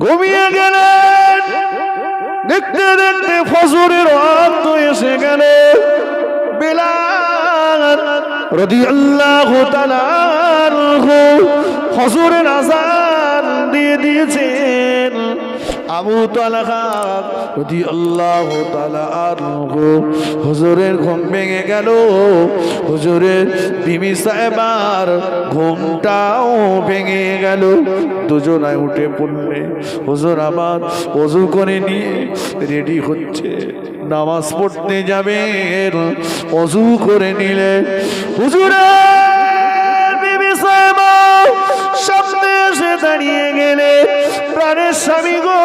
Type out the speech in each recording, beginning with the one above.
ঘুমিয়ে গেলেন। দেখতে দেখতে ফজরের ওয়াক্ত এসে গেল। বেলাল রাদিয়াল্লাহু তাআলা আনহু ফজরের আযান দিয়ে দিয়েছেন। আবু তালহা রাদিয়াল্লাহু তাআলা আনহু হুজুরের ঘুম ভেঙে গেল। হুজুরের বিবি সাহেবার ঘুমটাও ভেঙে গেল। দুজনায় উঠে পড়লে হুজুর আবার ওযু করে নিয়ে রেডি হচ্ছে, নামাজ পড়তে যাবেন। ওযু করে নিলে হুজুরের বিবি সাহেবা সামনে এসে দাঁড়িয়ে গেলে, প্রাণের স্বামী গো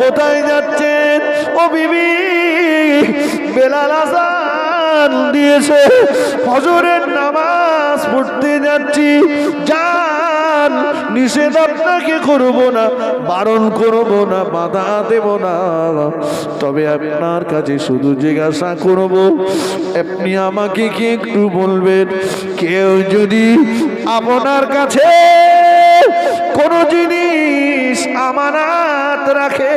কোথায় যাচ্ছেন? ও বিবি, বেলাল আযান দিয়েছে, ফজরের নামাজ পড়তে যাচ্ছি। যান, নিষেধ আপনাকে করব না, বারণ করব না, বাধা দেব না। তবে আপনার কাছে শুধু জিজ্ঞাসা করব, আপনি আমাকে কি একটু বলবেন, কেউ যদি আপনার কাছে কোনো জিনিস আমানত রাখে,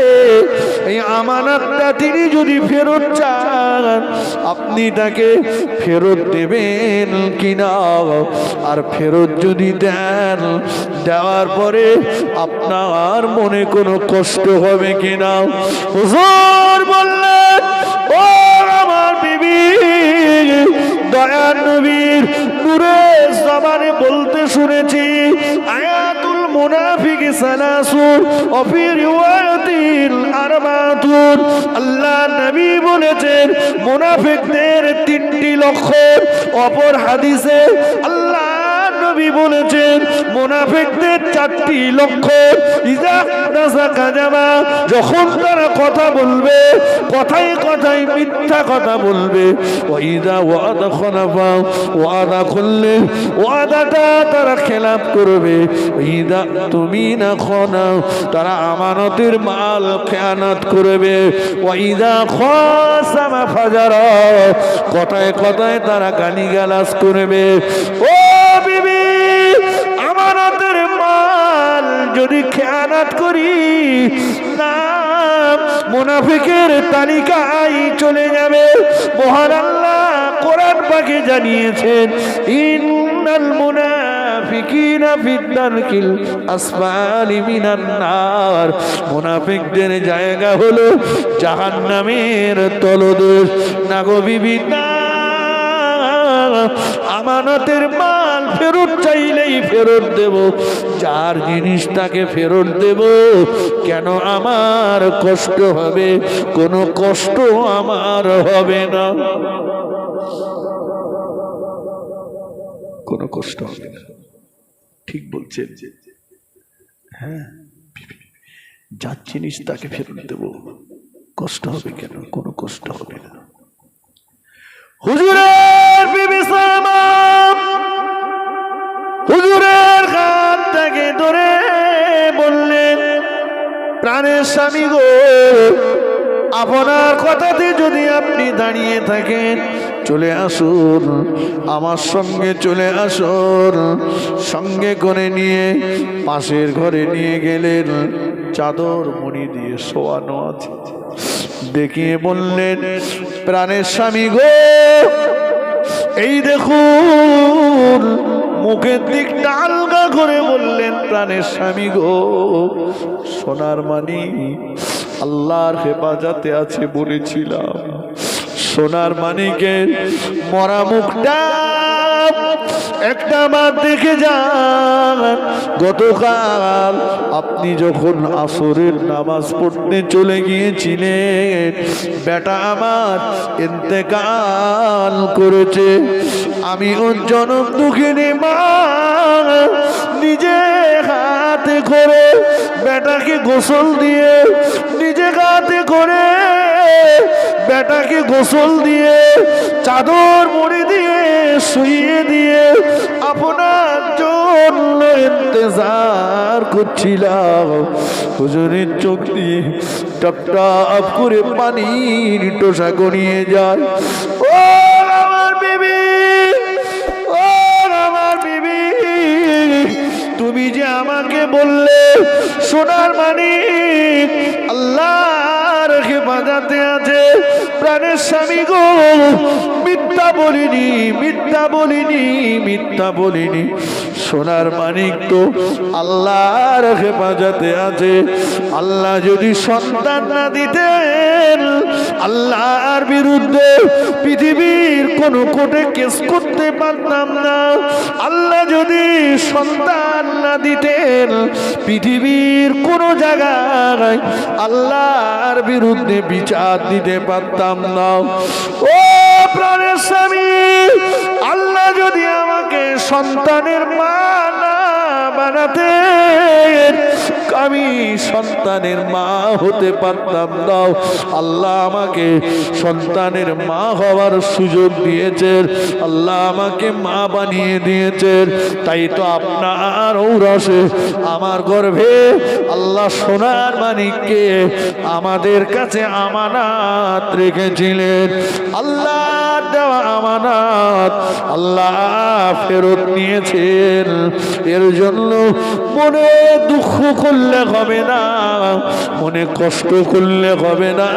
এই আমানতটা তিনি যদি ফেরত চান, আপনি তাকে ফেরত দেবেন কিনা? আর ফেরত যদি দেন, দেওয়ার পরে আপনার মনে কোনো কষ্ট হবে কিনা? হুজুর বললেন, ও আমার বিবি, দয়ার নবীর নূরের জবানে বলতে শুনেছি, আয়াতুল মুনাফিক সালাসুন ওয়া ফি রিওয়ায়াতিন আরবাতুন। আল্লাহ নবী বলেছেন মুনাফিকদের তিনটি লক্ষণ। অপর হাদিসে আল্লাহ নবী বলেছেন মুনাফিকদের চারটি লক্ষণ। ইযা নাসাকা জামা, যখন তারা কথা বলবে, কথায় কথায় মিথ্যা কথা বলবে। ওয়া ইযা ওয়াদা খালাফা, ওয়াদা করলে ওয়াদাটা তারা খেলাফ করবে। ইযা তুমিনা খানা, তারা আমানতের মাল খেয়ানত করবে। ওয়া ইযা খাসামা ফাজারা, কথায় কথায় তারা গালিগালাজ করবে। ও বিবি, আমানতের মাল যদি খেয়ানত করি, নাম মুনাফিকের তালিকায় চলে যাবে। মহান আল্লাহ কোরআন পাকে জানিয়েছেন, ইন্নাল মুনাফিকিনা ফিদ দারকিল আসফালি মিনান নার, মুনাফিকদের জায়গা হলো জাহান্নামের তলদেশ। না গো বিবি, না, আমানতের মাল ফেরত চাইলেই ফেরত দেব, যার জিনিস তাকে ফেরত দেব। কেন আমার কষ্ট হবে? কোনো কষ্ট আমার হবে না, কোনো কষ্ট হবে না। ঠিক বলছেন, হ্যাঁ, যার জিনিস তাকে ফেরত দেব, কষ্ট হবে কেন? কোনো কষ্ট হবে না। হুজুরের বিবি সালামা হুজুরের হাত থেকে ধরে বললেন, প্রাণের স্বামী গো, আপনার কথাতে যদি আপনি দাঁড়িয়ে থাকেন, চলে আসুন, আমার সঙ্গে চলে আসুন। সঙ্গে করে নিয়ে পাশের ঘরে নিয়ে গেলেন। চাদর মুড়ি দিয়ে শোয়ানো আছে। দেখিয়ে বললেন, প্রাণের স্বামী গো, এই দেখুন। মুখের দিকটা আলগা করে বললেন, প্রাণের স্বামী গো, সোনার মানি আল্লাহর হেফাজতে আছে বলেছিলাম। সোনার মানিকের মরা মুখটা একটা বার দেখে যান। গতকাল আপনি যখন আসরের নামাজ পড়তে চলে গিয়েছিলেন, বেটা আমার ইন্তেকাল করেছে। আমি ওর জনম দুঃখিনী মা নিজে হাতে করে বেটাকে গোসল দিয়ে, নিজে হাতে করে বেটাকে গোসল দিয়ে, চাদর মুড়ি দিয়ে শুইয়ে দিয়ে আপনার জন্য ইন্তজার করছিলাম। হুজুরের চোখ দিয়ে টপ টপ করে পানির টোসা গড়িয়ে যায়। ও আমার বিবি, ও আমার বিবি, তুমি যে আমাকে বললে সোনার মানিক আল্লাহর হেফাজতে আছে, প্রাণের স্বামী গো, মিথ্যা বলিনি, মিথ্যা বলিনি, মিথ্যা বলিনি। সোনার মানিক তো আল্লাহর হেফাজতে আছে। আল্লাহ যদি সন্তান না দিতেন, আল্লাহর বিরুদ্ধে পৃথিবীর কোন কোর্টে কেস করতে পারতাম না। আল্লাহ যদি সন্তান না দিতেন, পৃথিবীর কোন জায়গায় আল্লাহর বিরুদ্ধে বিচার দিতে পারতাম না। ও প্রাণের স্বামী, আল্লাহ যদি আমাকে সন্তানের মা না বানাতেন, আমি সন্তানের মা হতে পারতাম না। আল্লাহ আমাকে সন্তানের মা হওয়ার সুযোগ দিয়েছেন, আল্লাহ আমাকে মা বানিয়ে দিয়েছেন। তাই তো আপনার ঔরসে আমার গর্ভে আল্লাহ সোনার মানিককে আমাদের কাছে আমানত রেখেছিলেন। আল্লাহ দেওয়া আমানত আল্লাহ ফেরত নিয়েছেন। এর জন্য মনে দুঃখ করলে হবে না, মনে কষ্ট করলে হবে না।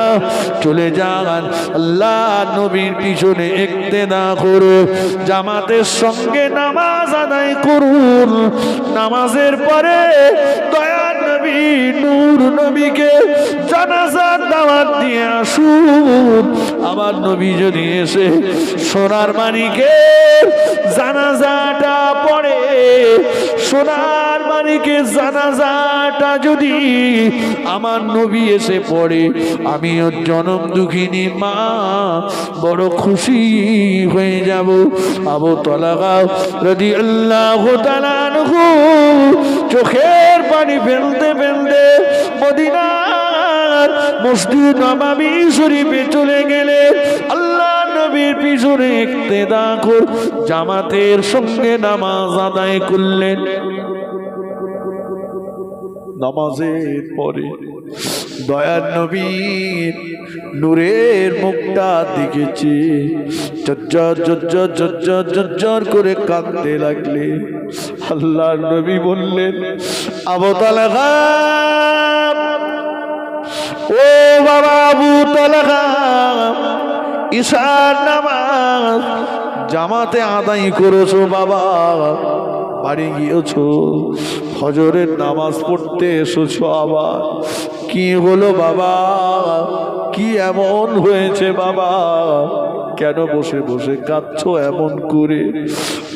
চলে যান আল্লাহ নবীর পিছনে ইক্তেদা করে জামাতের সঙ্গে নামাজ আদায় করুন। নামাজের পরে দয়ার নবী নূর নবীকে জানাজার দাওয়াত দিয়ে আসুন। আমার নবী যদি এসে সোনার মানিকের জানাজাটা পড়ে, সোনার মানিকের জানাজাটা যদি আমার নবী এসে পড়ে, আমিও জনম দুঃখিনী মা বড় খুশি হয়ে যাব। আবু তালহা রাদিয়াল্লাহু তাআলা আনহু চোখের পানি ফেলতে ফেলতে মদিনার মসজিদ নববী শরীফে চলে গেলেন। আল্লাহ নবীর পিছনে ইক্তেদা করে জামাতের সঙ্গে নামাজ আদায় করলেন। নামাজের পরে দয়ার নবীর নূরের মুখটা দেখেছে, ঝরঝর ঝরঝর ঝরঝর ঝরঝর করে কাঁদতে লাগলে। আল্লাহর নবী বললেন, আবু তালহা, ও বাবা আবু তালহা, ঈশার নামাজ জামাতে আদায় করেছো বাবা, বাড়ি গিয়েছো, ফজরের নামাজ পড়তে এসেছো আবার, কি হলো বাবা, কি এমন হয়েছে বাবা, কেন বসে বসে কাঁদছো এমন করে?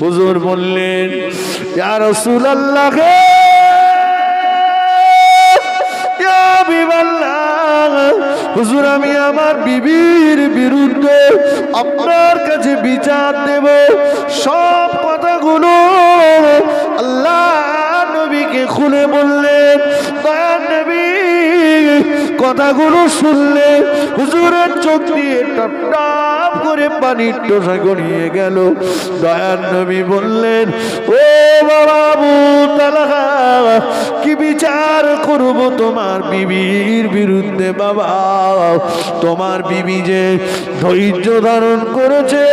হুজুর বললেন, ইয়া রাসূলুল্লাহ, ইয়া হাবিবাল্লাহ, হুজুর আমি আমার বিবির বিরুদ্ধে আপনার কাছে বিচার দেব। সব কথাগুলো আল্লাহ নবীকে খুলে বললেন। দয়ার নবী কথাগুলো শুনলে হুজুরের চোখ দিয়ে টপ টপ করে পানির টোসা গড়িয়ে গেল। দয়ার নবী বললেন, ও বাবা আবু তালহা, কি বিচার করব তোমার বিবির বিরুদ্ধে বাবা? তোমার বিবি যে ধৈর্য ধারণ করেছে,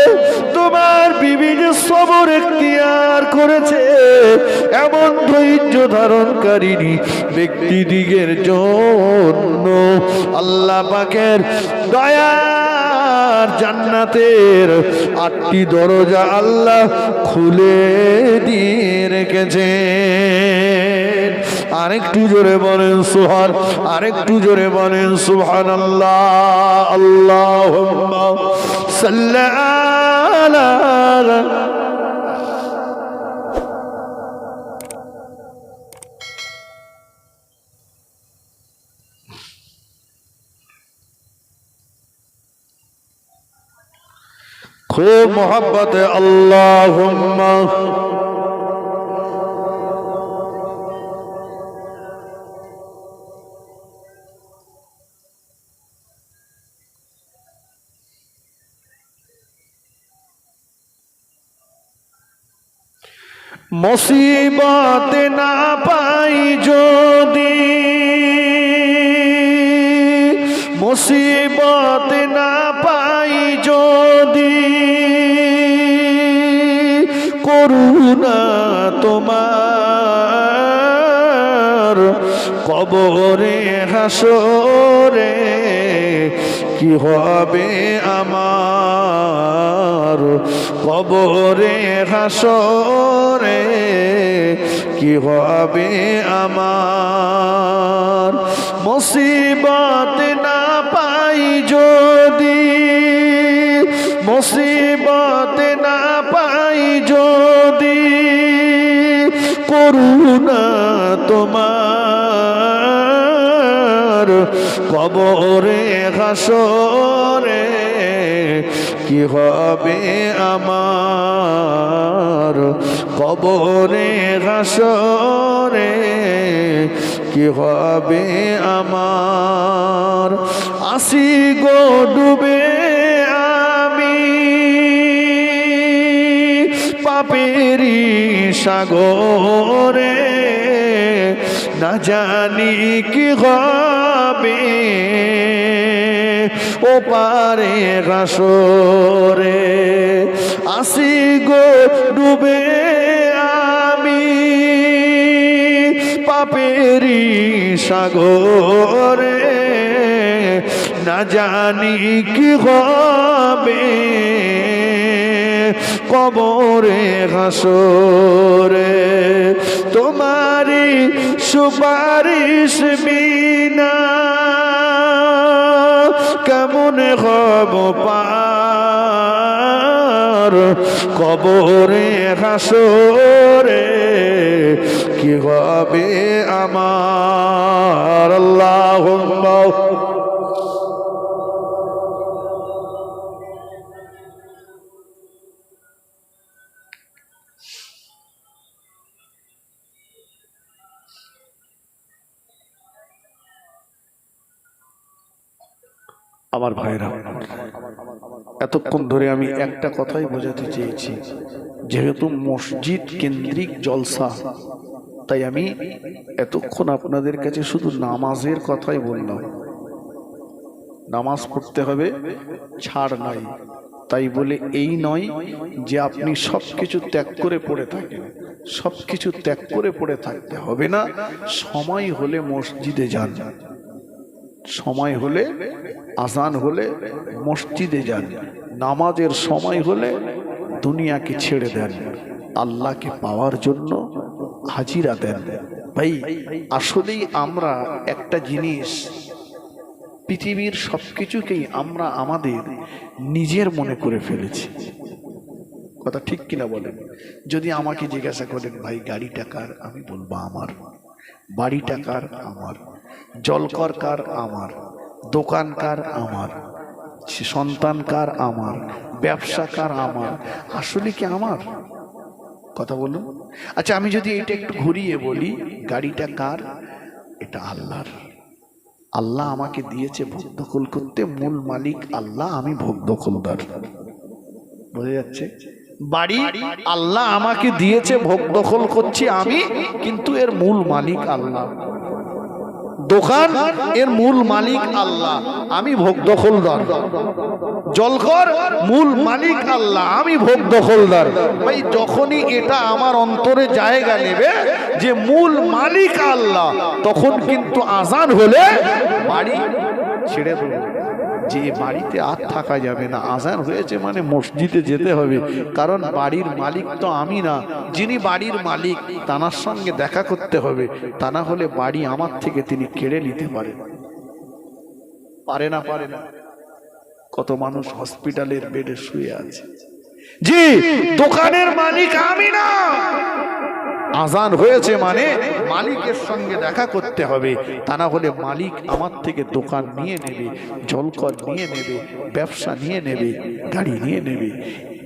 তোমার বিবি যে সবর এখতিয়ার করেছে, এমন ধৈর্য ধারণকারিনী ব্যক্তিদিগের জন্য আল্লাহ পাকের দয়ার জান্নাতের 8টি দরজা আল্লাহ খুলে দিয়ে রেখেছে। আরেকটু জোরে বলেন সুবহান, আরেকটু জোরে বলেন সুবহানাল্লাহ। আল্লাহুম্মা সাল্লি আলা খুব মোহাব্বতে আল্লাহুম্মা মুসিবত না পাই যদি, মুসিবত না পাই যদি, করুণা তোমার কবরে হাসরে কি হবে আমার, কবরে হাসরে কি হবে আমার। মুসিবত না পাই যদি, মুসিবত না পাই যদি, করুণা তোমার, কবরে হাসরে কি হবে আমার, কবরে হাসরে কি হবে আমার। আসি গো ডুবে আমি পাপেরি সাগরে, না জানি কি হবে ও পারে হাসরে। আসি গো ডুবে আমি পাপেরি সাগরে, না জানি কি হবে কবরে হাসরে। তোমারি সুপারিশ বিনা কেমন হব পার, কবরে হাসরে কি হবে আমার। আল্লাহুম্মা আমার ভাইরা, এতক্ষণ ধরে আমি একটা কথাই বোঝাতে চেয়েছি, যেহেতু মসজিদ কেন্দ্রিক জলসা, তাই আমি এতক্ষণ আপনাদের কাছে শুধু নামাজের কথাই বললাম। নামাজ পড়তে হবে, ছাড় নাই। তাই বলে এই নয় যে আপনি সবকিছু ত্যাগ করে পড়ে থাকেন, সবকিছু ত্যাগ করে পড়ে থাকতে হবে না। সময় হলে মসজিদে যান, সময় হলে আজান হলে মসজিদে যান, নামাজের সময় হলে দুনিয়াকে ছেড়ে দেন, আল্লাহকে পাওয়ার জন্য হাজিরা দেন। ভাই আসলেই আমরা একটা জিনিস, পৃথিবীর সবকিছুকেই আমরা আমাদের নিজের মনে করে ফেলেছি। কথা ঠিক কিনা বলেন? যদি আমাকে জিজ্ঞাসা করেন ভাই গাড়িটা কার, আমি বলবো আমার। বাড়িটা কার? আমার। জলকর কার? আমার। দোকান কার? আমার। সন্তান কার? আমার। ব্যবসা কার? আমার। আসলে কি আমার? কথা বলুন। আচ্ছা আমি যদি এটা একটু ঘুরিয়ে বলি, গাড়িটা কার? এটা আল্লাহর। আল্লাহ আমাকে দিয়েছে ভোগ দখল করতে, মূল মালিক আল্লাহ, আমি ভোগ দখলদার। বোঝা যাচ্ছে? বাড়ি আল্লাহ আমাকে দিয়েছে, ভোগ দখল করছি আমি, কিন্তু এর মূল মালিক আল্লাহ। দোকান এর মূল মালিক আল্লাহ, আমি ভোগ দখলদার। জলঘর মূল মালিক আল্লাহ, আমি ভোগ দখলদার। ভাই যখনই এটা আমার অন্তরে জায়গা নেবে যে মূল মালিক আল্লাহ, তখন কিন্তু আজান হলে বাড়ি ছেড়ে দেবো, যে বাড়িতে আর থাকা যাবে না। আজান হয়েছে মানে মসজিদে যেতে হবে, কারণ বাড়ির মালিক তো আমি না, যিনি বাড়ির মালিক তানার সঙ্গে দেখা করতে হবে, তা না হলে বাড়ি আমার থেকে তিনি কেড়ে নিতে পারেন। পারে না? পারে না। কত মানুষ হসপিটালের বেডে শুয়ে আছে। জি, দোকানের মালিক আমি না। আজান হয়েছে মানে মালিকের সঙ্গে দেখা করতে হবে, তা না হলে মালিক আমার থেকে দোকান নিয়ে নেবে, জলকর নিয়ে নেবে, ব্যবসা নিয়ে নেবে, গাড়ি নিয়ে নেবে।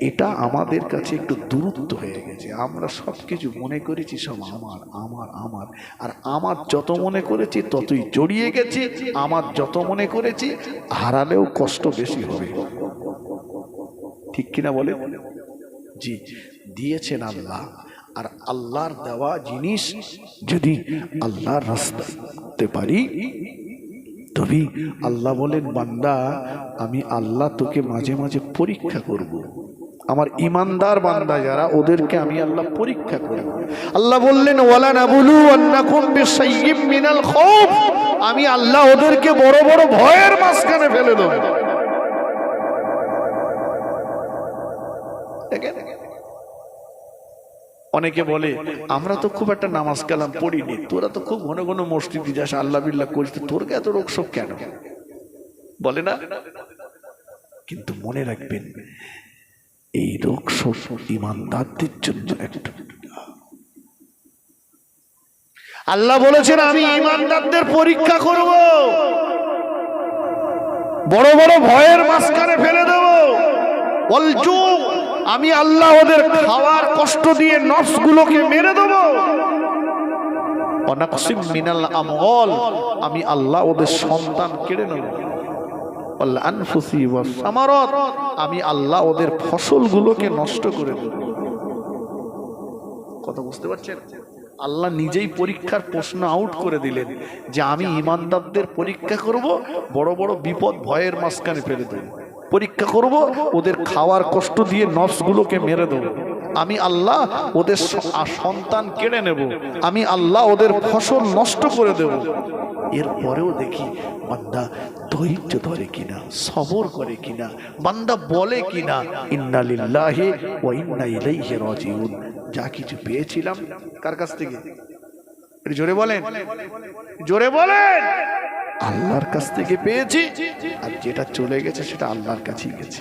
এটা আমাদের কাছে একটু দূরত্ব হয়ে গেছে। আমরা সব কিছু মনে করেছি সব আমার আমার আমার, আর আমার যত মনে করেছি ততই জড়িয়ে গেছি। আমার যত মনে করেছি হারালেও কষ্ট বেশি হবে। ঠিক কিনা বলে? জি, দিয়েছেন আল্লাহ, আর আল্লাহর দেওয়া জিনিস যদি আল্লাহর রাস্তায় করতে পারি, তবে আল্লাহ বলেন বান্দা আমি আল্লাহ তোকে মাঝে মাঝে পরীক্ষা করব। আমার ইমানদার বান্দা যারা, ওদেরকে আমি আল্লাহ পরীক্ষা করব। আল্লাহ বললেন ওয়ালা নাবুলুওয়ান্নাকুম বিশাইয়্যিম মিনাল খাউফ, আমি আল্লাহ ওদেরকে বড় বড় ভয়ের মাঝখানে ফেলে দেব। অনেকে বলে আমরা তো খুব একটা নামাজ কালাম পড়িনি, তোরা তো খুব ঘন ঘন মসজিদে যাস, আল্লাহ বিল্লাহ করিস, তোর এত রোগ সব কেন বলে না? কিন্তু মনে রাখবেন এই রোগ সব ইমানদারদের জন্য একটা। আল্লাহ বলেছেন আমি ইমানদারদের পরীক্ষা করব, বড় বড় ভয়ের মাঝখানে ফেলে দেব। অলজু, আমি আল্লাহ ওদের খাওয়ার কষ্ট দিয়ে নফসগুলোকে মেরে দেব। অনাকসিম মিনাল আমওয়াল, আমি আল্লাহ ওদের সন্তান কেড়ে নেব। আল আনফুসি ওয়াস সামারাত, আমি আল্লাহ ওদের ফসলগুলোকে নষ্ট করে দেব। কথা বুঝতে পারছেন? আল্লাহ নিজেই পরীক্ষার প্রশ্ন আউট করে দিলেন যে আমি ইমানদারদের পরীক্ষা করব, বড় বড় বিপদ ভয়ের মাঝখানে ফেলে দেব, পরীক্ষা করব, ওদের খাওয়ার কষ্ট দিয়ে নফসগুলোকে মেরে দেব। আমি আল্লাহ ওদের সন্তান কেড়ে নেব, আমি আল্লাহ ওদের ফসল নষ্ট করে দেব। এরপরেও দেখি বান্দা ধৈর্য ধরে কিনা, সবর করে কিনা, বান্দা বলে কিনা ইন্না লিল্লাহি ওয়া ইন্না ইলাইহি রাজিউন। যা কিছু পেয়েছিলাম কার কাছ থেকে? জোরে বলেন, জোরে বলেন। আল্লাহর কাছ থেকে পেয়েছি, আর যেটা চলে গেছে সেটা আল্লাহর কাছেই গেছে।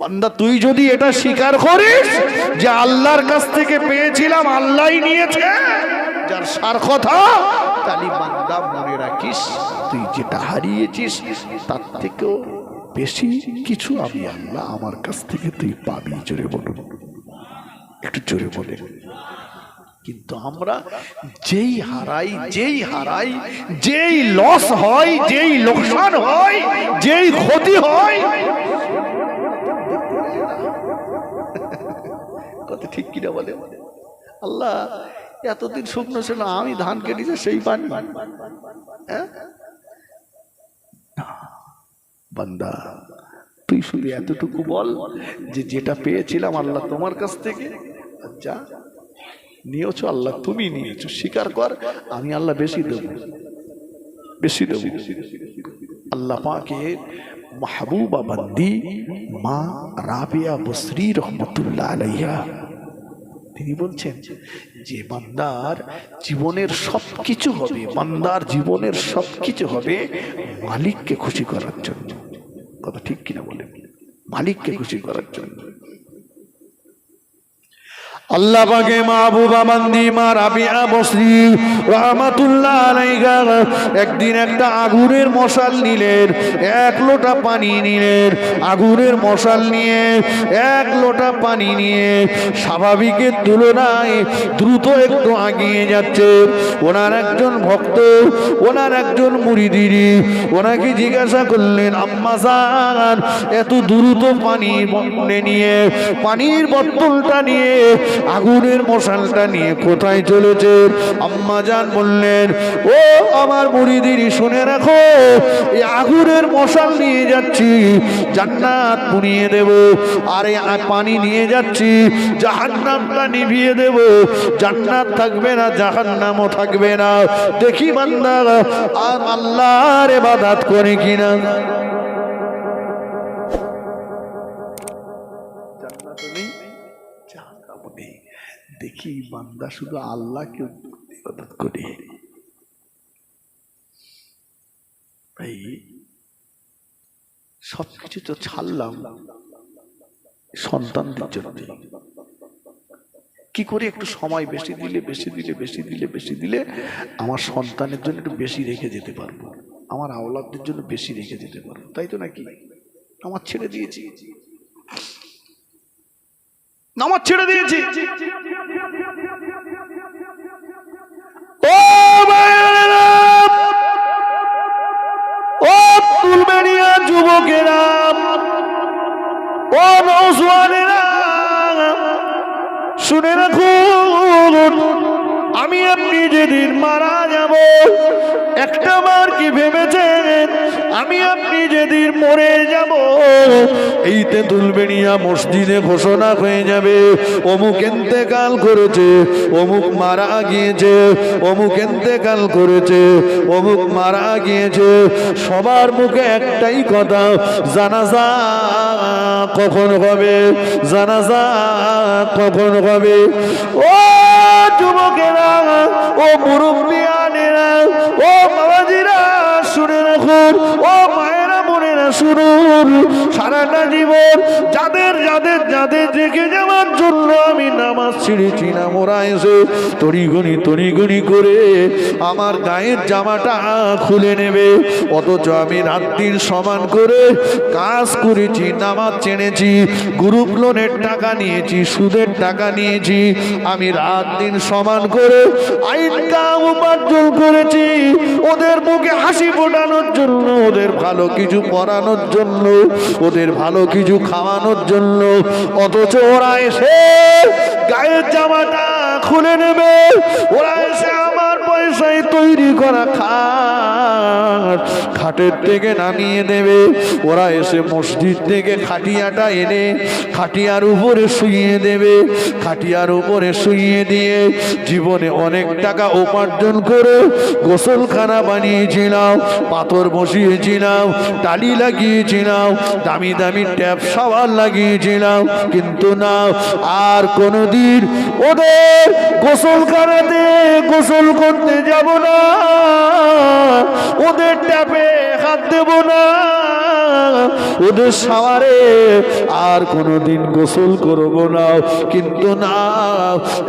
বান্দা তুই যদি এটা স্বীকার করিস যে আল্লাহর কাছ থেকে পেয়েছিলাম, আল্লাহই নিয়েছে, যার সার কথা, তাহলে বান্দা মনে রাখিস তুই যেটা হারিয়েছিস তার থেকেও বেশি কিছু আমি আল্লাহ আমার কাছ থেকে তুই পাবি। জোরে বলুন, একটু জোরে বলে। কিন্তু আমরা যেই হারাই, যেই লস হয়, যেই লোকসান হয়, যেই ক্ষতি হয়, কথা ঠিক কিনা বলে? আল্লাহ এতদিন শুকনো ছিল, আমি ধান কেটেছি সেই পানি। বান্দা তুই শুধু এতটুকু বল যে যেটা পেয়েছিলাম আল্লাহ তোমার কাছ থেকে, যা নিয়েছো আল্লাহ তুমি নিয়েছো, স্বীকার কর, আমি আল্লাহ বেশি দেব, বেশি দেব। আল্লাহ পাকের মাহবুবা বান্দি মা রাবিয়া বসরি রহমতুল্লাহ আলাইহা, তিনি বলছেন যে বান্দার জীবনের সবকিছু হবে, বান্দার জীবনের সবকিছু হবে মালিককে খুশি করার জন্য। কথা ঠিক কিনা বলে? মালিককে খুশি করার জন্য। আল্লাহ পাকে মাহবুবা বান্দি মা রাবিয়া বসরি রাহমাতুল্লাহ আলাইহা একদিন একটা আগুনের মশাল নিলেন, এক লোটা পানি নিলেন, আগুনের মশাল নিয়ে এক লোটা পানি নিয়ে স্বাভাবিকের তুলনায় দ্রুত একটু এগিয়ে যাচ্ছে। ওনার একজন ভক্ত, ওনার একজন মুরিদি ওনাকে জিজ্ঞাসা করলেন, আম্মা জান এত দ্রুত পানি নিয়ে, পানির বোতলটা নিয়ে, আগুনের মশালটা নিয়ে কোথায় চলেছে? আম্মা জান বললেন, ও আমার মুরিদিনী শুনে রাখো, এই আগুনের মশাল নিয়ে যাচ্ছি জান্নাত পুড়িয়ে দেব, আর এই পানি নিয়ে যাচ্ছি জাহান্নামটা নিভিয়ে দেব, জান্নাত থাকবে না জাহান্নামও থাকবে না। দেখি বান্দা আর আল্লাহর ইবাদত করে কিনা। দেখি বান্দা শুধু আল্লাহকে ইবাদত করে। ভাই সবকিছু তো ছাড়লাম সন্তানদের জন্য, কি করে একটু সময় বেশি দিলে আমার সন্তানের জন্য একটু বেশি রেখে যেতে পারবো, আমার আওলাদদের জন্য বেশি রেখে যেতে পারবো, তাই তো নাকি? নামাজ ছেড়ে দিয়েছি, নামাজ ছেড়ে দিয়েছি। ও ও তুলবেনিয়া যুবকেরা, ও নওজোয়ানেরা, শুনে রাখুন, আমি আপনি যেদিন মারা যাব, একটা বার কি ভেবেছেন আমি আপনি যেদিন মরে যাব এই তেঁতুলবেড়িয়া মসজিদে ঘোষণা হয়ে যাবে অমুক ইন্তেকাল করেছে, অমুক মারা গিয়েছে, অমুক ইন্তেকাল করেছে, অমুক মারা গিয়েছে। সবার মুখে একটাই কথা, জানাজা কখন হবে, জানাজা কখন হবে। ও যুবকেরা, ও মুরব্বিয়ানেরা, ও বাবাজিরা শুনে রাখুন, ও মায়েরা বোনেরা শুনুন, সারাটা জীবন যাদের যাদের যাদের রেখে যাওয়ার জন্য আমি নামাজ ছেড়েছি না, মোরা এসে তড়িঘড়ি করে আমার গায়ের জামাটা খুলে নেবে, অথচ আমি রাত্রির সমান করে কাজ করেছি, নামাজ ছেড়েছি, গ্রুপ লোনের টাকা নিয়েছি, সুদের টাকা নিয়েছি, আমি রাত দিন সমান করে ইনকাম উপার্জন করেছি ওদের মুখে হাসি ফোটানোর জন্য, ওদের ভালো কিছু পড়ানোর জন্য, ওদের ভালো কিছু খাওয়ানোর জন্য। অথচ ওরা এসে গায়ের জামাটা খুলে নেবে, ওরা এসে আমার পয়সায় তৈরি করা খাটের থেকে নামিয়ে দেবে, ওরা এসে মসজিদ থেকে খাটিয়াটা এনে খাটিয়ার উপরে শুইয়ে দেবে, খাটিয়ার উপরে শুইয়ে দিয়ে জীবনে অনেক টাকা উপার্জন করে গোসলখানা বানিয়েছিলাম, পাথর বসিয়েছিলাম, টালি লাগিয়েছিলাম, দামি দামি ট্যাপ শাওয়ার লাগিয়েছিলাম, কিন্তু না, আর কোনোদিন ওদের গোসলখানাতে গোসল করতে যাব না, ওদের ট্যাপে হাত দেব না, ওদের শাওয়ারে আর কোনোদিন গোসল করব না। কিন্তু না,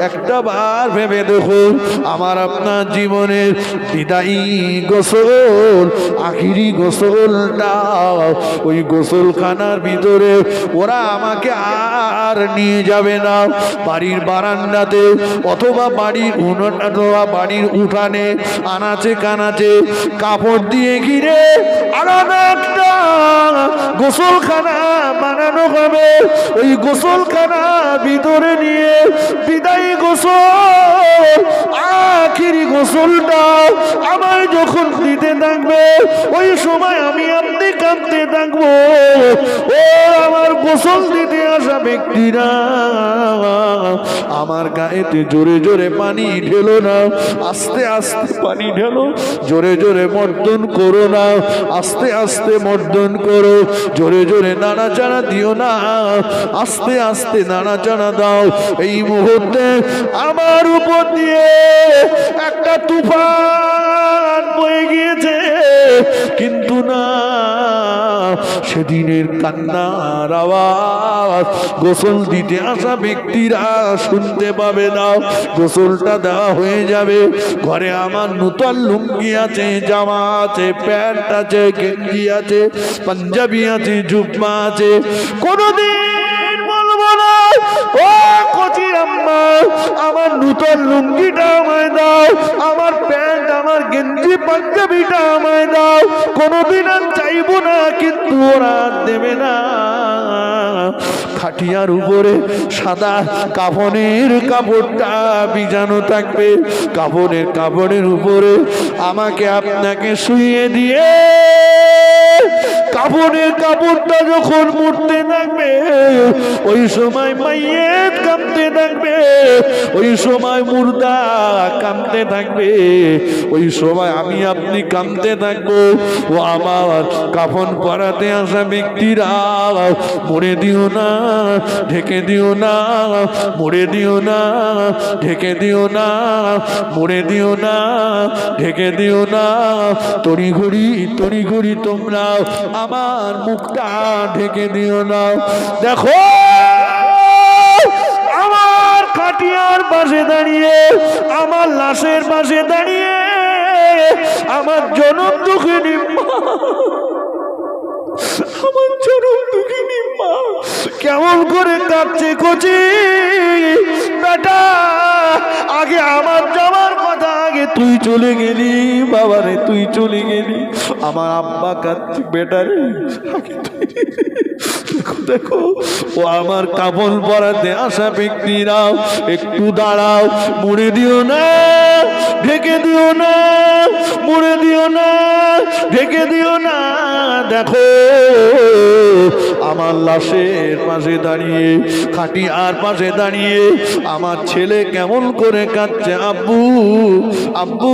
একটা বার ভেবে দেখুন, আমার আপনার জীবনের বিদায়ী গোসল, আখিরি গোসলটা ওই গোসলখানার ভিতরে ওরা আমাকে আর নিয়ে যাবে না। বাড়ির বারান্দাতে অথবা বাড়ির উঠানে আনাচে কানাচে কাপড় দিয়ে ঘিরে আলাদা একটা গোসলখানা বানানো হবে, ওই গোসলখানা ভিতরে নিয়ে বিদায়ী গোসল, আখিরি গোসলটা আমার যখন দিতে থাকবে, ওই সময় আমি আপনি কাঁদতে থাকবো, ও আমার গোসল দিতে আসা ব্যক্তিরা আমার গায়েতে জোরে জোরে পানি ঢেলো না, আস্তে আস্তে পানি ঢেলো, জোরে জোরে মর্দন করো না, আস্তে আস্তে মর্দন করো, জোরে জোরে নাড়াচাড়া দিও না, আস্তে আস্তে নাড়াচাড়া দাও। এই মুহূর্তে আমার উপর দিয়ে একটা তুফান বয়ে গিয়েছে, কিন্তু না, সেদিনের কান্নার আওয়াজ গোসল দিতে আসা ব্যক্তিরা শুনতে পাবে না। গোসলটা দেওয়া হয়ে যাবে, ঘরে আমার নূতন লুঙ্গি আছে, জামা আছে, প্যান্ট আছে, গেঞ্জি আছে, পাঞ্জাবি আছে, জুব্বা আছে, কোনদিন বলবো না ও কচি আম্মা আমার নূতন লুঙ্গিটা আমায় দাও, আমার প্যান্ট, আমার গেঞ্জি, পাঞ্জাবিটা আমায় দাও, কোনদিন আর চাইবো না, কিন্তু ওরা দেবে না। খাটিয়ার উপরে সাদা কাফনের কাপড়টা বিছানো থাকবে, কাপড়ের উপরে আমাকে আপনাকে শুইয়ে দিয়ে কাফনের কাপড়টা যখন মুড়তে থাকবে, ওই সময় মাইয়েত কাঁদতে থাকবে, ওই সময় মুর্দা কাঁদতে থাকবে, ওই সময় আমি আপনি কাঁদতে থাকবো। ও আমার কাফন পরাতে আসা ব্যক্তিরা, মুড়ে দিও না, ঢেকে দিও না, মুড়ে দিও না, ঢেকে দিও না, মুড়ে দিও না, ঢেকে দিও না, তড়িঘড়ি তোমরা আমার মুখটা ঢেকে দিও না। দেখো আমার খাটিয়ার পাশে দাঁড়িয়ে, আমার লাশের পাশে দাঁড়িয়ে আমার জনম দুঃখিনী মা, আমার জনম দুঃখিনী মা কেমন করে কাঁদছে। কচি বেটা, আগে আমার যাওয়ার কথা, আগে তুই চলে গেলি বাবারে, তুই চলে গেলি, আমার আব্বা কাঁদছে, বেটারে আগে তুই। দেখো দেখো, ও আমার কাপড় পরাতে আসা ব্যক্তিরা, একটু দাঁড়াও, মুড়ে দিও না, ঢেকে দিও না, মুড়ে দিও না, ঢেকে দিও না। দেখো আমার লাশের পাশে দাঁড়িয়ে, খাটিয়ার পাশে দাঁড়িয়ে আমার ছেলে কেমন করে কাঁদছে, আব্বু আব্বু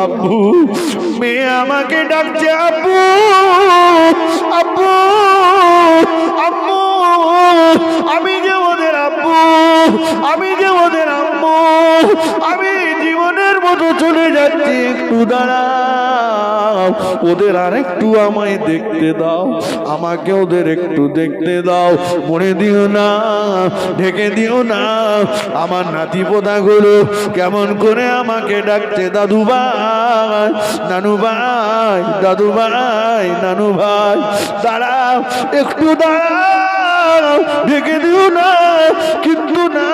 আব্বু। মেয়ে আমাকে ডাকছে আব্বু আব্বু আব্বু। আমি যে ওদের আব্বু, আমি যে ওদের আম্মু, আমি জীবনের মতো চলে যাচ্ছি, একটু দাঁড়াও, ওদের আর একটু আমায় দেখতে দাও, আমাকে ওদের একটু দেখতে দাও। মনে দিও না, ঢেকে দিও না। আমার নাতি পোতাগুলো কেমন করে আমাকে ডাকছে, দাদু ভাই, নানু ভাই, দাদু ভাই, নানু ভাই। দাঁড়াও, একটু দাঁড়াও, ঢেকে দিও না। কিন্তু না,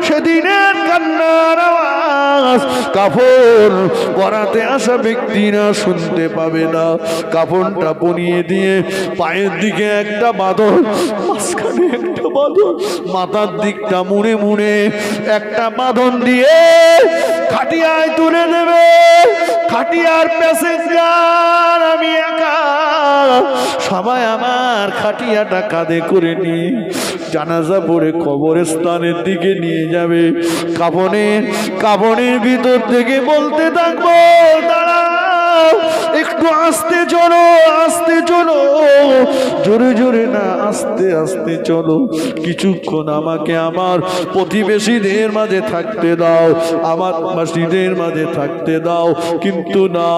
সেদিনের কান্নার আওয়াজ কাফন পরাতে আসা ব্যক্তিরা শুনতে পাবে না। কাফনটা বনিয়ে দিয়ে পায়ের দিকে একটা বাঁধন, মাঝখানে একটা বাঁধন, মাথার দিকটা মুড়ে মুড়ে একটা বাঁধন দিয়ে খাটিয়ায় তুলে দেবে। খাটিয়ার প্যাসেঞ্জার আমি একা, সবাই আমার খাটিয়াটা কাঁধে করে নিয়ে জানাজা পড়ে কবরস্থানের দিকে নিয়ে যাবে। কাফনের ভিতর থেকে বলতে থাকবো, দাঁড়াও, একটু আস্তে চলো, আস্তে চলো, জোরে জোরে না, আস্তে আস্তে চলো। কিছুক্ষণ আমাকে আমার প্রতিবেশীদের মাঝে থাকতে দাও, আমার বাসীদের মাঝে থাকতে দাও। কিন্তু না,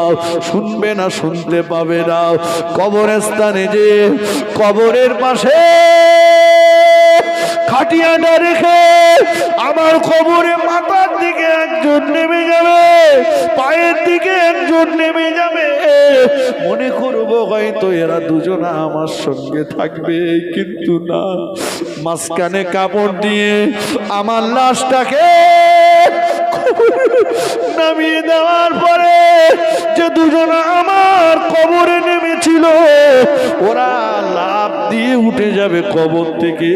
শুনবে না, শুনতে পাবে না। কবরস্থানে যে কবরের পাশে খাটিয়াটা রেখে আমার কবরে মাথার দিকে একজন নেমে যাবে, পায়ের দিকে একজন নেমে যাবে। মনে করবো হয়তো এরা দুজনা আমার সঙ্গে থাকবে, কিন্তু না, মাঝখানে কাপড় দিয়ে আমার লাশটাকে নামিয়ে দেওয়ার পরে যে দুজনা আমার কবরে নেমেছিল, ওরা লাফ দিয়ে উঠে যাবে কবর থেকে।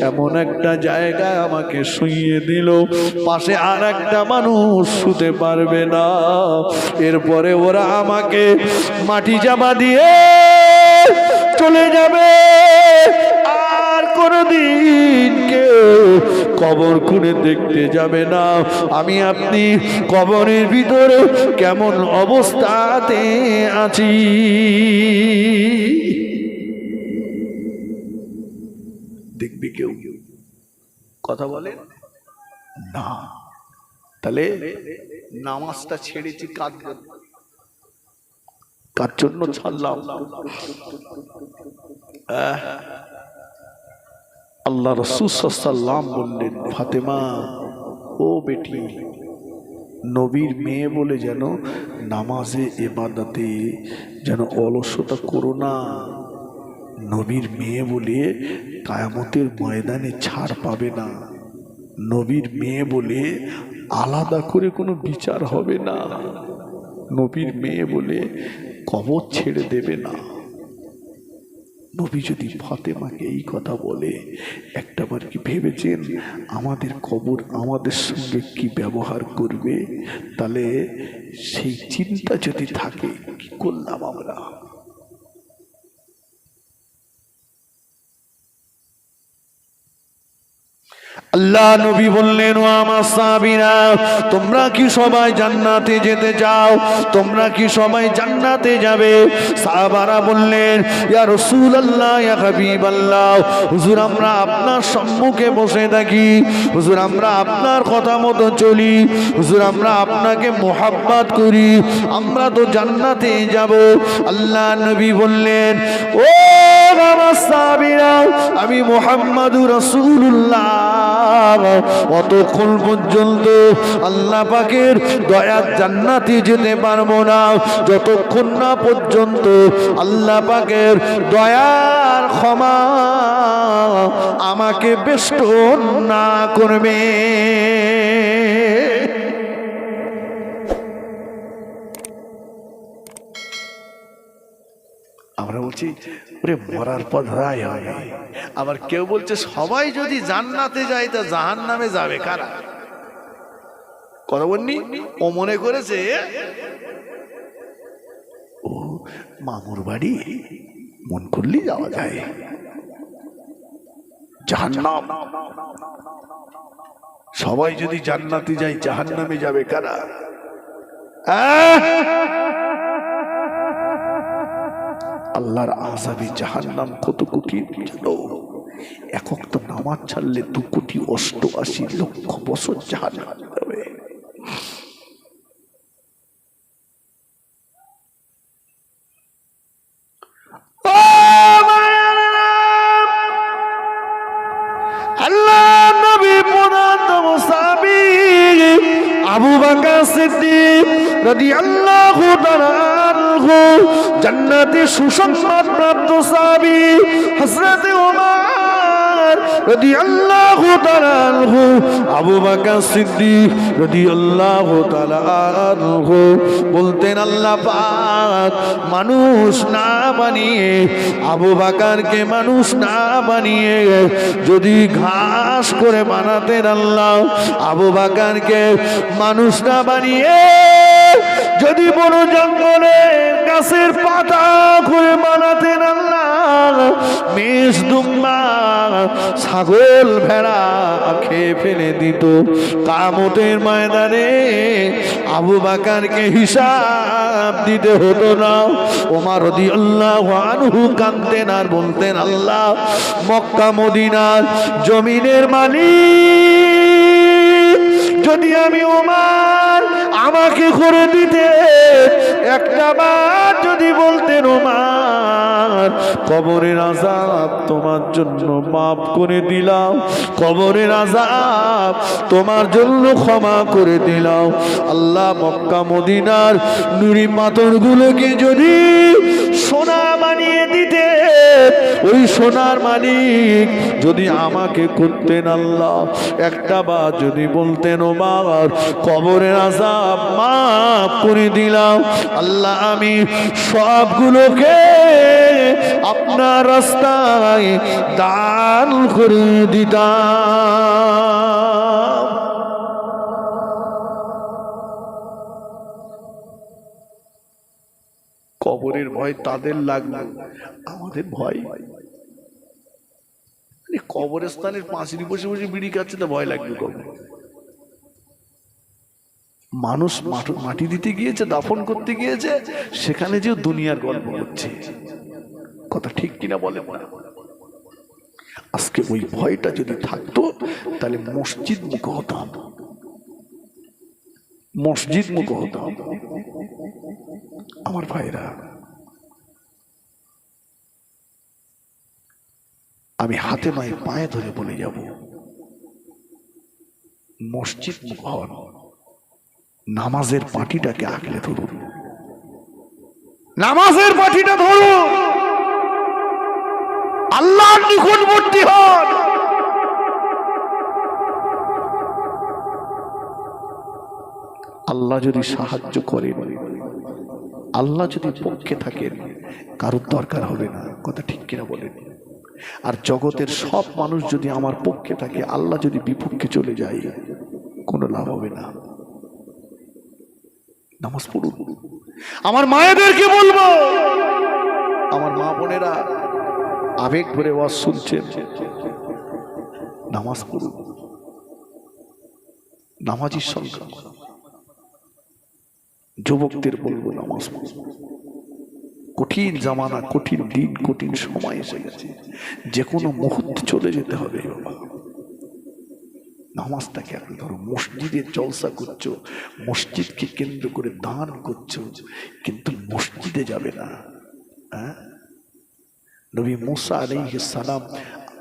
এমন একটা জায়গায় আমাকে শুইয়ে দিল, পাশে আর একটা মানুষ শুতে পারবে না। এরপরে ওরা আমাকে মাটি চাপা দিয়ে চলে যাবে। আর কোনদিন কেউ কবর খুঁড়ে দেখতে যাবে না আমি আপনি কবরের ভিতরে কেমন অবস্থাতে আছি। দেখবি কেউ কথা বলে না? তাহলে নামাজটা ছেড়েছি কার জন্য ছাড়লাম? আল্লাহ রাসূল সাল্লাল্লাহু বললেন, ফাতেমা ও বেটি, নবীর মেয়ে বলে যেন নামাজে ইবাদতে যেন অলসতা করো না। নবীর মেয়ে বলে কিয়ামতের ময়দানে ছাড় পাবে না। নবীর মেয়ে বলে আলাদা করে কোনো বিচার হবে না। নবীর মেয়ে বলে কবর ছেড়ে দেবে না। নবী যদি ফাতেমাকে এই কথা বলে, একটাবার কি ভেবেছেন আমাদের কবর আমাদের সঙ্গে কি ব্যবহার করবে? তাহলে সেই চিন্তা যদি থাকে, কি করলাম আমরা? আল্লাহ নবী বললেন, ও আমার সাহাবীরা, তোমরা কি সবাই জান্নাতে যেতে চাও? তোমরা কি সবাই জান্নাতে যাবে? সাহাবারা বললেন, ইয়া রাসূলুল্লাহ, ইয়া হাবিবাল্লাহ, হুজুর আমরা আপনার সম্মুখে বসে থাকি, হুজুর আমরা আপনার কথা মতো চলি, হুজুর আমরা আপনাকে মোহাব্বত করি, আমরা তো জান্নাতে যাব। আল্লাহ নবী বললেন, ও আমার সাহাবীরা, আমি মুহাম্মাদুর রাসূলুল্লাহ অতক্ষণ পর্যন্ত আল্লাহ পাকের দয়ার জান্নাতে যেতে পারবো না, যতক্ষণ না পর্যন্ত আল্লাহ পাকের দয়ার ক্ষমা আমাকে বেষ্টন না করবে। আমরা বলছি ওরে মরার পর রায় হয়। আবার কেউ বলছে সবাই যদি জান্নাতে যায় তা জাহান্নামে যাবে কারা? কথা বলনি? ও মনে করেছে ও মামুর বাড়ি মন করলে যাওয়া যায়। জাহান্নাম, সবাই যদি জান্নাতে যায় জাহান্নামে যাবে কারা? আল্লাহর আযাবে জাহান্নাম কত কঠিন জানো? এক ওয়াক্ত নামাজ ছাড়লে 2,88,00,000 বছর জাহান্নামে যাবে। আবু বকর সিদ্দিক রাদিয়াল্লাহু তাআলা আনহু, জান্নাতে সুসংবাদ প্রাপ্ত সাহাবী হযরত ওমর রাদিয়াল্লাহু তাআলা আনহু, আবু বকর সিদ্দিক রাদিয়াল্লাহু তাআলা আনহু বলতেন, আল্লাহ পাক মানুষ না বানিয়ে, আবু বকরকে মানুষ না বানিয়ে যদি ঘাস করে বানাতেন আল্লাহ, আবু বকরকে মানুষ না বানিয়ে যদি বড় জঙ্গলে গাছের পাতা করে বানাতেন আল্লাহ, মেষ দুম্বা ছাগল ভেড়া খেয়ে ফেলে দিত। কিয়ামতের ময়দানে আবু বকরকে হিসাব দিতে হতো না। ওমর রাদিয়াল্লাহু আনহু কাঁদতেন আর বলতেন, আল্লাহ মক্কা মদিনার জমিনের মালিক যদি আমি ওমর আমাকে করে দিতে একটা বার যদি বলতেন, ওমর কবরের আযাব তোমার জন্য মাফ করে দিলাম, কবরের আযাব তোমার জন্য ক্ষমা করে দিলাম। আল্লাহ মক্কা মদিনার নুরি পাথরগুলোকে যদি সোনা বানিয়ে দিতে, ওই সোনার মালিক যদি আমাকে করতেন আল্লাহ, একটা বার যদি বলতেন ওমর কবরের আযাব মাফ করে দিলাম, আল্লাহ আমি সবগুলোকে আপনার রাস্তায় দান করে দিতাম। কবরের ভয় তাদের লাগলো, আমাদের ভয় কবরস্থানের পাঁচিলে বসে বসে বিড়ি খাচ্ছে, তো ভয় লাগবে কবর। মানুষ মাটি দিতে গিয়েছে, দাফন করতে গিয়েছে, সেখানে যে দুনিয়ার গল্প হচ্ছে, কথা ঠিক কিনা বলেন না? আজকে ওই ভয়টা যদি থাকতো তাহলে মসজিদ মুখ হতাম, মসজিদ মুখ হতাম। আমার ভাইরা, আমি হাতে নয় পায়ে ধরে বলে যাব, মসজিদ মুখ হন, নামাজের পাটিটাকে আগলে ধরুন, নামাজের পাটিটা ধরুন, আল্লাহর নিকটবর্তী হন। আল্লাহ যদি সাহায্য করেন, আল্লাহ যদি পক্ষে থাকেন, কারোর দরকার হবে না, কথা ঠিক কিনা বলেন? আর জগতের সব মানুষ যদি আমার পক্ষে থাকে, আল্লাহ যদি বিপক্ষে চলে যায়, কোনো লাভ হবে না। নামাজ পড়ুন। আমার মায়েদেরকে বলবো, আমার মা বোনেরা আবেগ ভরে ওয়াজ শুনছেন, নামাজ পড়ুন। নামাজির সংখ্যা, যুবকদের বলবো নামাজ পড়ুন। কঠিন জামানা, কঠিন দিন, কঠিন সময় এসে গেছে, যে কোনো মুহূর্তে চলে যেতে হবে। নামাজটাকে আপনি ধরো, মসজিদে জলসা করছো, মসজিদকে কেন্দ্র করে দান করছো, কিন্তু মসজিদে যাবে না। নবী মুসা আলাইহিস সালাম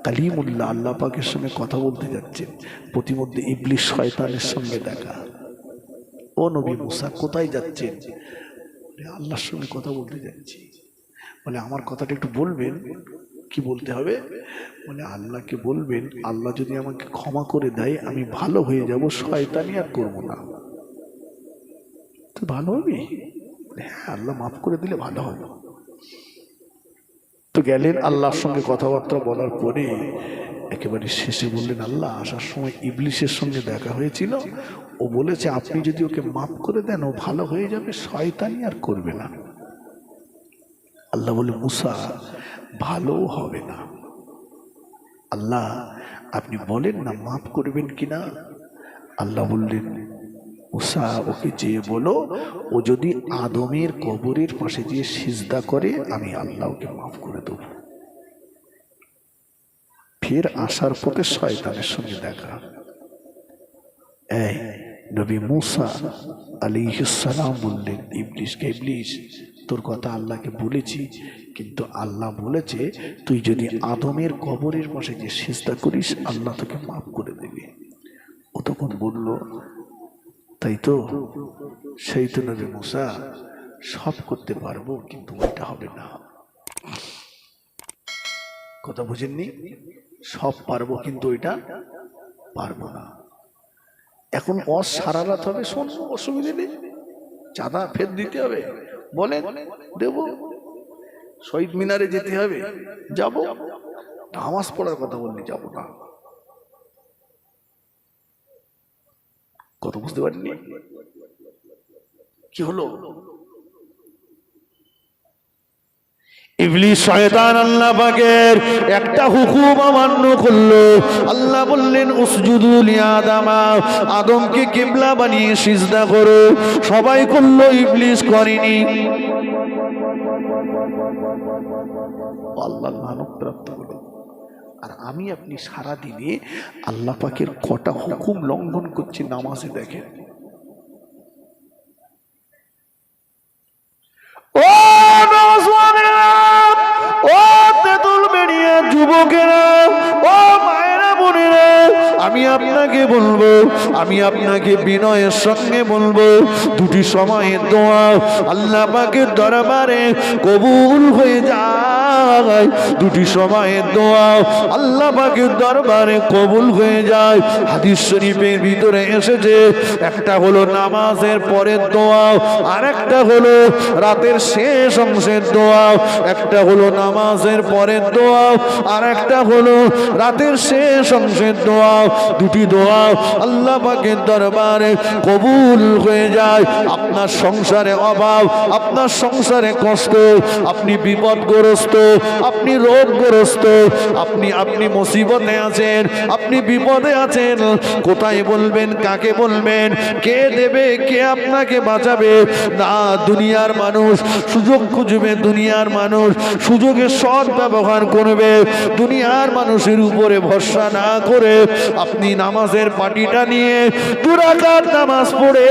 কালিমুল্লাহ, আল্লাহ পাকের সঙ্গে কথা বলতে যাচ্ছেন, প্রতিমধ্যে ইবলিস শয়তানের সঙ্গে দেখা। ও নবী মুসা, কোথায় যাচ্ছেন? আল্লাহর সঙ্গে কথা বলতে যাচ্ছি। বলে আমার কথাটা একটু বলবেন। কি বলতে হবে? বলে আল্লাহকে বলবেন, আল্লাহ যদি আমাকে ক্ষমা করে দেয় আমি ভালো হয়ে যাব, শয়তানি আর করবো না। তো ভালো হবে? হ্যাঁ, আল্লাহ মাফ করে দিলে ভালো হবে। তো গেলেন, আল্লাহর সঙ্গে কথাবার্তা বলার পরে একেবারে শেষে বললেন, আল্লাহ আসার সময় ইবলিসের সঙ্গে দেখা হয়েছিল, ও বলেছে আপনি যদি ওকে মাফ করে দেন ও ভালো হয়ে যাবে, শয়তানি আর করবে না। আল্লাহ বলে মুসা ভালো হবে না, আল্লাহ আপনি বলেন না মাফ করবেন কিনা। আল্লাহ বললেন মুসা ওকে যে বলো ও যদি আদমের কবরের পাশে দিয়ে সিজদা করে আমি আল্লাহ ওকে মাফ করে দেব। ফের আসার পথে শয়তানের সঙ্গে দেখা। এই নবী মুসা আলাইহিস সালাম বললেন ইবলিসকে, ইবলিস তোর কথা আল্লাহকে বলেছি, কিন্তু আল্লাহ বলেছে তুই যদি আদমের কবরের পাশে যে সিজদা করিস আল্লাহ তোকে মাফ করে দেবে। ও তখন বলল তাই তো, সেই তো নবী মুসা সব করতে পারবো কিন্তু ওইটা হবে না। কথা বুঝেননি? সব পারবো কিন্তু ওইটা পারবো না। এখন সারা রাত হবে, শোন অসুবিধা নেই, চাঁদা ফের দিতে হবে, বলেন দেব। শহীদ মিনারে যেতে হবে, যাব। নামাজ পড়ার কথা বললি যাব না। কথা বুঝতে পারিনি? কি হলো? ইবলিস শয়তান আল্লাহ পাকের একটা হুকুম অমান্য করলো। আল্লাহ বললেন উসজুদু লিআদামা, আদমকে কিবলা বানিয়ে সিজদা করো। সবাই করলো, ইবলিস করেনি। আল্লাহ মানব প্রাপ্ত হলো। আর আমি আপনি সারা দিনে আল্লাহ পাকের কটা হুকুম লঙ্ঘন করছি নামাজে দেখেন। ও নওজওয়ানেরা, ও তেতুল বেড়িয়া যুবকেরা, ও মায়েরা বোনেরা, আমি আপনাকে বলবো, আমি আপনাকে বিনয়ের সঙ্গে বলবো, দুটি সময়ের দোয়া আল্লাহ পাকের দরবারে কবুল হয়ে যায়। দুটি সময়ের দোয়া আল্লাহ পাকের দরবারে কবুল হয়ে যায়। হাদিস শরীফের ভিতরে এসেছে, একটা হলো নামাজের পরের দোয়া, আর একটা হলো রাতের শেষ অংশের দোয়া। একটা হলো নামাজের পরের দোয়া, আর একটা হলো রাতের শেষ অংশের দোয়া। দুটি দোয়া আল্লাহ পাকের দরবারে কবুল হয়ে যায়। আপনার সংসারে অভাব, আপনার সংসারে কষ্ট, আপনি বিপদগ্রস্ত, আপনি রোগগ্রস্ত, আপনি মুসিবতে আছেন, আপনি বিপদে আছেন, কোথায় বলবেন, কাকে বলবেন, কে দেবে, কে আপনাকে বাঁচাবে? না, দুনিয়ার মানুষ সুযোগ খুঁজবে, দুনিয়ার মানুষ সুযোগের সৎ ব্যবহার করবে। দুনিয়ার মানুষের উপরে ভরসা না করে আপনি নামাজের পাটিটা নিয়ে 2 রাকাত নামাজ পড়ে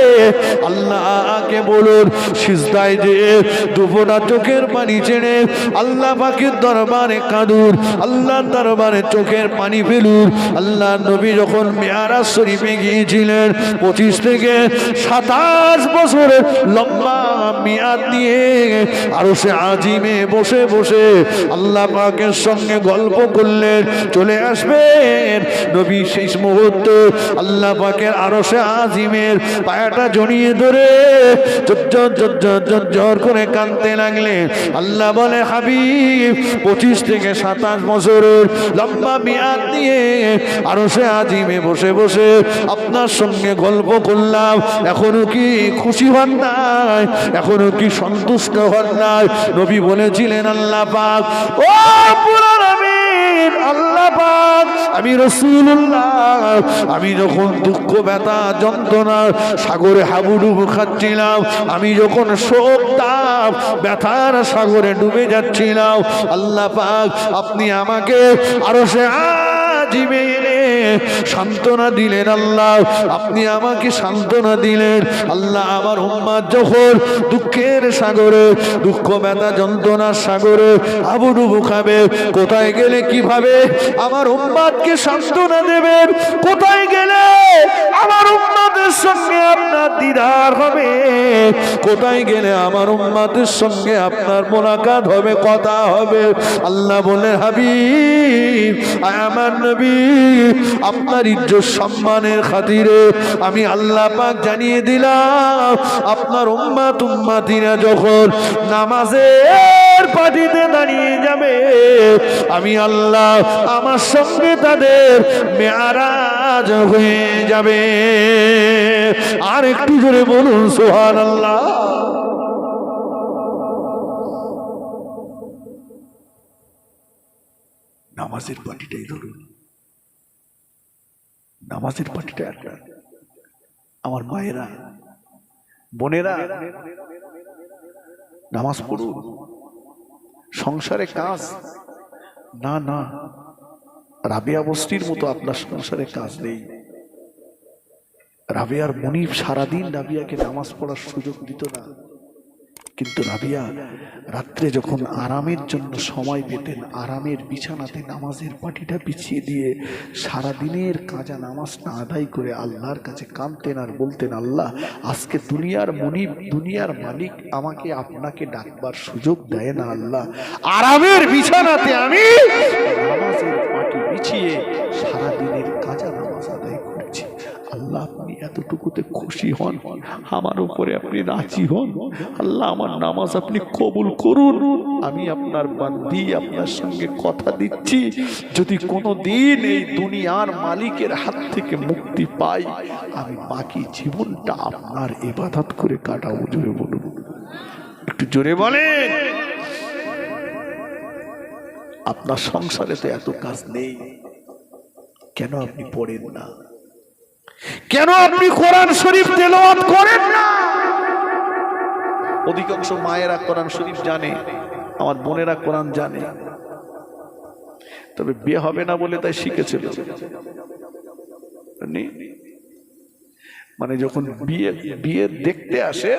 আল্লাহকে বলুন, সিজদায় যে দুফোঁটা চোখের পানি ছেড়ে আল্লাহ পাকের দরবারে কাঁদুন, আল্লাহর দরবারে চোখের পানি ফেলুন। আল্লাহ নবী যখন মেয়ারাজ শরীফে গিয়েছিলেন 25 থেকে 27 বছরের লম্বা মেয়াদ নিয়ে আরশে আজিমে বসে বসে আল্লাহ পাকের সঙ্গে গল্প করলেন। চলে আসবেন নবী সেই মুহূর্তে আল্লাহ পাকের আরশে আজিমের পায়াটা জড়িয়ে ধরে জোর করে কাঁদতে লাগলেন। আল্লাহ বলে, হাবিব 25 থেকে 27 বছরের লম্বা মেয়াদ নিয়ে আরশে আজিমে বসে বসে আপনার সঙ্গে গল্প করলাম, এখনো কি খুশি হন নাই? এখনো কি সন্তুষ্ট হন নাই? নবী বলেছিলেন, আল্লাহ পাক, ও পুরান আমিন, আল্লাহ পাক, আমি রাসূলুল্লাহ, আমি যখন দুঃখ ব্যথা যন্ত্রণা সাগরে হাবুডুবু খাচ্ছিলাম, আমি যখন শোক তাপ ব্যথার সাগরে ডুবে যাচ্ছিলাম, আল্লাহ পাক আপনি আমাকে আরশে আজিমে এনে সান্ত্বনা দিলেন। আল্লাহ আপনি আমাকে সান্ত্বনা দিলেন। আল্লাহ আমার উম্মাত যখন দুঃখের সাগরে, দুঃখ ব্যথা যন্ত্রণার সাগরে হাবুডুবু খাবে, কোথায় গেলে কিভাবে আমার উম্মাতকে সান্ত্বনা দেবেন? কোথায় গেলে আমার উম্মাতের সঙ্গে আপনার দিদার হবে? কোথায় গেলে আমার উম্মাতের সঙ্গে আপনার মোলাকাত হবে, কথা হবে? আল্লাহ বলে, হাবিব, আমার নবী, আপনার ইজ্জত সম্মানের খাতিরে আমি আল্লাহ পাক জানিয়ে দিলাম, আপনার উম্মাত উম্মাতিরা যখন নামাজের পাটিতে দাঁড়িয়ে যাবে, আমি আল্লাহ আমার সঙ্গে তাদের মেয়ারাজ হয়ে যাবে। আর একটু জোরে বলুন সুবহানাল্লাহ। নামাজের পাটিটাই ধরুন, নামাজের পাটিটা একটা। আমার মায়েরা, বোনেরা, নামাজ পড়ুন। সংসারে কাজ না, না রাবেয়া বস্তির মতো আপনার সংসারে কাজ নেই। রাবেয়ার মনিব সারাদিন রাবিয়াকে নামাজ পড়ার সুযোগ দিত না, কিন্তু রাবিয়া রাত্রে যখন আরামের জন্য সময় পেতেন, আরামের বিছানাতে নামাজের পাটিটা বিছিয়ে দিয়ে সারাদিনের কাজা নামাজটা আদায় করে আল্লাহর কাছে কাঁদতেন আর বলতেন, আল্লাহ আজকে দুনিয়ার মনিব, দুনিয়ার মালিক আমাকে আপনাকে ডাকবার সুযোগ দেয় না। আল্লাহ আরামের বিছানাতে আমি নামাজের পাটি বিছিয়ে সারাদিনের কাজা নামাজ আদায় করেছি। আল্লাহ আপনি এতটুকুতে খুশি হন, আমার উপরে আপনি রাজি হন। আল্লাহ আমার নামাজ আপনি কবুল করুন। আমি আপনার বান্দি, আপনার সঙ্গে কথা দিচ্ছি, যদি কোনো দিন এই দুনিয়ার মালিকের হাত থেকে মুক্তি পাই, আমি বাকি জীবনটা আপনার ইবাদত করে কাটাবো। জোরে বলুন, একটু জোরে বলেন। আপনার সংসারে তো এত কাজ নেই, কেন আপনি পড়েন না? কেন আপনি কোরআন শরীফ তেলাওয়াত করেন না? অধিকাংশ মায়েরা কোরআন শরীফ জানে, আমার বোনেরা কোরআন জানে, তবে বিয়ে হবে না বলে তাই শিখেছিল। মানে যখন বিয়ে দেখতে আসে,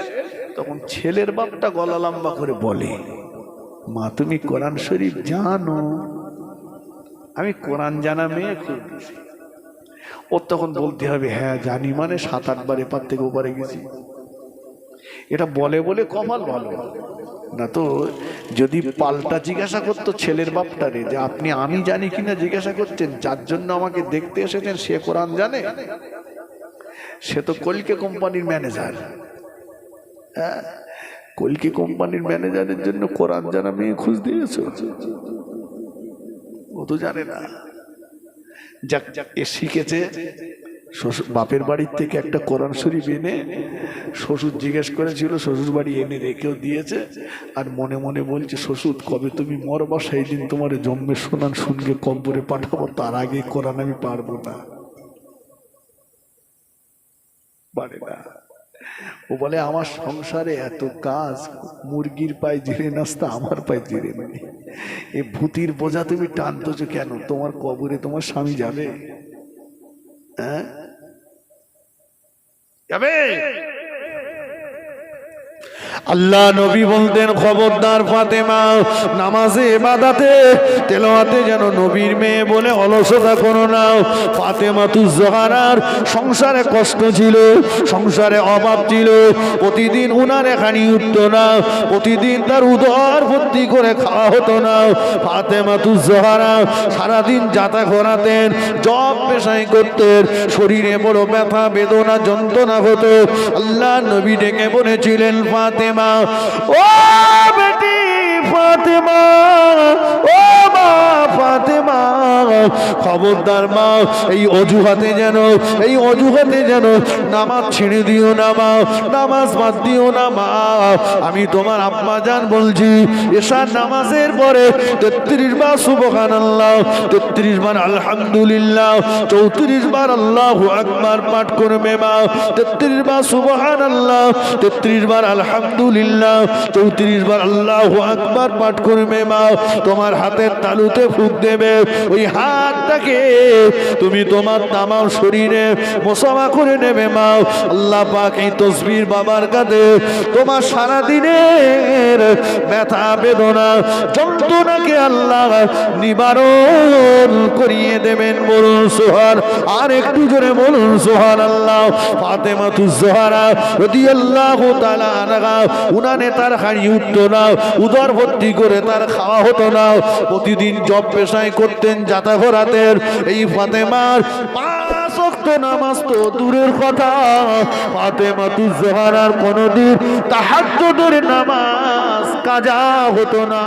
তখন ছেলের বাপটা গলা লম্বা করে বলে, মা তুমি কোরআন শরীফ জানো? আমি কোরআন জানা মেয়ে খুব খুশি। ওর তখন বলতে হবে, হ্যাঁ জানি, মানে 7-8 বার এপার থেকে ওপারে গেছি। এটা বলে বলে কপাল ভালো না তো। যদি পাল্টা জিজ্ঞাসা করতো ছেলের বাপটারে যে আপনি আমি জানি কিনা জিজ্ঞাসা করছেন, যার জন্য আমাকে দেখতে এসেছেন সে কোরআন জানে? সে তো কলকে কোম্পানির ম্যানেজার। হ্যাঁ, কলকে কোম্পানির ম্যানেজারের জন্য কোরআন জানা মেয়ে খুঁজ দিয়েছ? ও তো জানে না। যাক এ শিখেছে, বাপের বাড়ির থেকে একটা কোরআন শরীফ এনে শ্বশুর জিজ্ঞেস করেছিল, শ্বশুর বাড়ি এনে রেখেও দিয়েছে, আর মনে মনে বলছে, শ্বশুর কবে তুমি মরবা সেই দিন তোমার জন্মের শোনান শুনকে কব্বরে পাঠাবো, তার আগে কোরআন আমি পারবো না। পারে না। ও বলে আমার সংসারে এত কাজ, মুরগির পায়ে জিরে নাস্তা, আমার পায়ে জিরে নেই। এই ভূতির বোঝা তুমি টানতেছো কেন? তোমার কবরে তোমার স্বামী যাবে? হ্যাঁ যাবে? আল্লাহ নবী বলতেন, খবরদার ফাতেমা, নামাজে ইবাদতে তেলাওয়াতে যেন নবীর মেয়ে বলে অলসতা করো না। ফাতেমা তুজ-জোহরার সংসারে কষ্ট ছিল, সংসারে অভাব ছিল, প্রতিদিন উনার এখানে উঠত না, প্রতিদিন তার উদর ভর্তি করে খাওয়া হতো না। ফাতেমা তুজ-জোহরা সারাদিন যাতা করাতেন, জব পেশাই করতেন, শরীরে বড় ব্যথা বেদনা যন্ত্রণা হতো। আল্লাহ নবী ডেকে বলেছিলেন, ফাতেমা, ও বেটি ফাতেমা, ও মা ফাতেমা, খবরদার মা, এই অজুহাতে যেন নামাজ ছেড়ে দিও না মা, নামাজ বাদ দিও না মা। আমি তোমার আব্বা জান বলছি, এশার নামাজের পরে 33 বার সুবহানাল্লাহ, 33 বার আলহামদুলিল্লাহ, 34 বার আল্লাহু আকবার পাঠ করবে মা। 33 বার সুবহানাল্লাহ, 33 বার আলহামদুলিল্লাহ, 34 বার আল্লাহু আকবার পাঠ করবে মা। তোমার হাতের তালুতে ফুঁক দেবে, ওই হাতটাকে তুমি তোমার তামাম শরীরে মোসাফা করে নেবে মা। আল্লাহ পাক এই তসবির বাবার কাছে তোমার সারা দিনের ব্যথা বেদনা যন্ত্রণাকে আল্লাহ নিবারণ করিয়ে দেবেন। বলুন সুবহান, আর একটু জোরে বলুন সুবহানাল্লাহ। ফাতেমা তুজ-জোহরা রাদিয়াল্লাহু তাআলা আনহা, উনানে তার হাড়ি উঠতো না, উদর ভর্তি করে তার খাওয়া হতো না, প্রতিদিন জব পেশায় করতেন, যাতা করাতেন। এই ফাতেমার 5 ওয়াক্ত নামাজ তো দূরের কথা, ফাতেমা তুজ-জোহরার কোনদিন তাহাজ্জুদের নামাজ কাজা হতো না।